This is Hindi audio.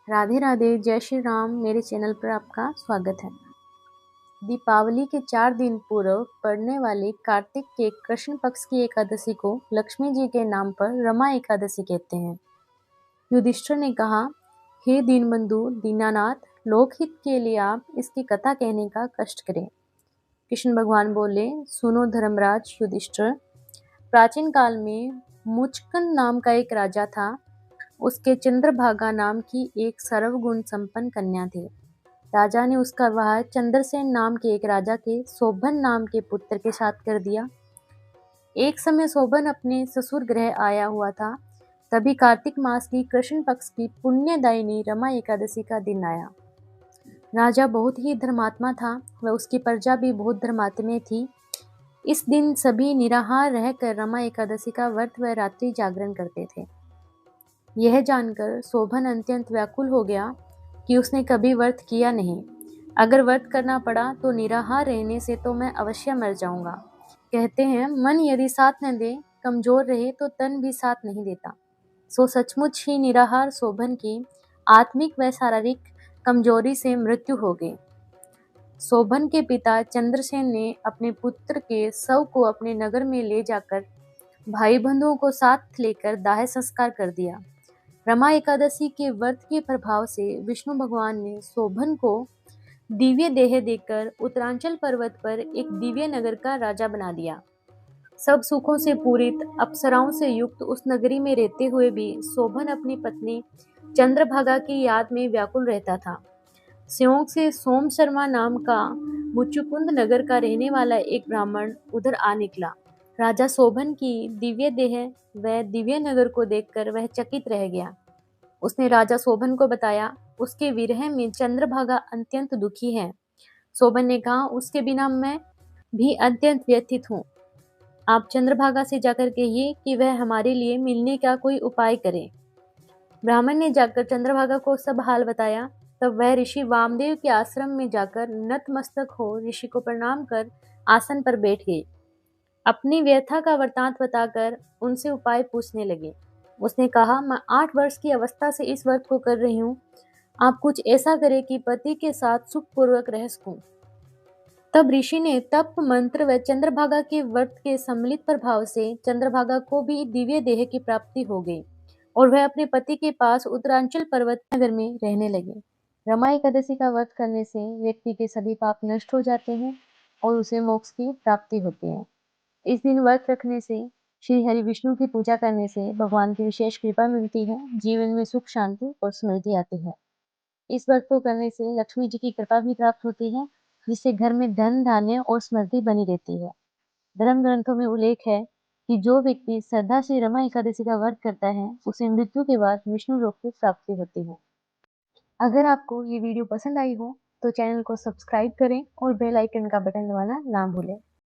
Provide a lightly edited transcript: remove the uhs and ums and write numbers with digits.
राधे राधे, जय श्री राम। मेरे चैनल पर आपका स्वागत है। दीपावली के 4 दिन पूर्व पड़ने वाले कार्तिक के कृष्ण पक्ष की एकादशी को लक्ष्मी जी के नाम पर रमा एकादशी कहते हैं। युधिष्ठिर ने कहा, हे दीनबंधु दीनानाथ, लोकहित के लिए आप इसकी कथा कहने का कष्ट करें। कृष्ण भगवान बोले, सुनो धर्मराज युधिष्ठिर, प्राचीन काल में मुचकन नाम का एक राजा था। उसके चंद्रभागा नाम की एक सर्वगुण संपन्न कन्या थी। राजा ने उसका विवाह चंद्रसेन नाम के एक राजा के शोभन नाम के पुत्र के साथ कर दिया। एक समय शोभन अपने ससुर गृह आया हुआ था। तभी कार्तिक मास की कृष्ण पक्ष की पुण्यदायिनी रमा एकादशी का दिन आया। राजा बहुत ही धर्मात्मा था व उसकी प्रजा भी बहुत धर्मात्मा थी। इस दिन सभी निराहार रहकर रमा एकादशी का व्रत व रात्रि जागरण करते थे। यह जानकर शोभन अत्यंत व्याकुल हो गया कि उसने कभी व्रत किया नहीं। अगर व्रत करना पड़ा तो निराहार रहने से तो मैं अवश्य मर जाऊंगा। कहते हैं, मन यदि साथ न दे, कमजोर रहे तो तन भी साथ नहीं देता। सो सचमुच ही निराहार शोभन की आत्मिक व शारीरिक कमजोरी से मृत्यु हो गई। शोभन के पिता चंद्रसेन ने अपने पुत्र के शव को अपने नगर में ले जाकर भाई बंधुओं को साथ लेकर दाह संस्कार कर दिया। रमा एकादशी के व्रत के प्रभाव से विष्णु भगवान ने शोभन को दिव्य देह देकर उत्तरांचल पर्वत पर एक दिव्य नगर का राजा बना दिया। सब सुखों से पूरित अप्सराओं से युक्त उस नगरी में रहते हुए भी शोभन अपनी पत्नी चंद्रभागा की याद में व्याकुल रहता था। स्योंक से सोम शर्मा नाम का मुचुकुंद नगर का रहने वाला एक ब्राह्मण उधर आ निकला। राजा शोभन की दिव्य देह व दिव्य नगर को देखकर वह चकित रह गया। उसने राजा शोभन को बताया, उसके विरह में चंद्रभागा अत्यंत दुखी है। शोभन ने कहा, उसके बिना मैं भी अत्यंत व्यथित हूँ। आप चंद्रभागा से जाकर कहिए कि वह हमारे लिए मिलने का कोई उपाय करे। ब्राह्मण ने जाकर चंद्रभागा को सब हाल बताया। तब वह ऋषि वामदेव के आश्रम में जाकर नतमस्तक हो ऋषि को प्रणाम कर आसन पर बैठ गई। अपनी व्यथा का वृतांत बताकर उनसे उपाय पूछने लगे। उसने कहा, मैं 8 वर्ष की अवस्था से इस व्रत को कर रही हूँ। आप कुछ ऐसा करें कि पति के साथ सुखपूर्वक रह सकूं। तब ऋषि ने तप मंत्र व चंद्रभागा के व्रत के सम्मिलित प्रभाव से चंद्रभागा को भी दिव्य देह की प्राप्ति हो गई और वह अपने पति के पास उत्तरांचल पर्वत नगर में रहने लगे। रमा एकादशी का व्रत करने से व्यक्ति के सभी पाप नष्ट हो जाते हैं और उसे मोक्ष की प्राप्ति होती है। इस दिन व्रत रखने से, श्री हरि विष्णु की पूजा करने से भगवान की विशेष कृपा मिलती है। जीवन में सुख शांति और समृद्धि आती है। इस व्रत को करने से लक्ष्मी जी की कृपा भी प्राप्त होती है, जिससे घर में धन धान्य और समृद्धि बनी रहती है। धर्म ग्रंथों में उल्लेख है कि जो व्यक्ति श्रद्धा से रमा एकादशी का व्रत करता है, उसे मृत्यु के बाद विष्णु लोक की प्राप्ति होती है। अगर आपको ये वीडियो पसंद आई हो तो चैनल को सब्सक्राइब करें और बेल आइकन का बटन दबाना ना भूलें।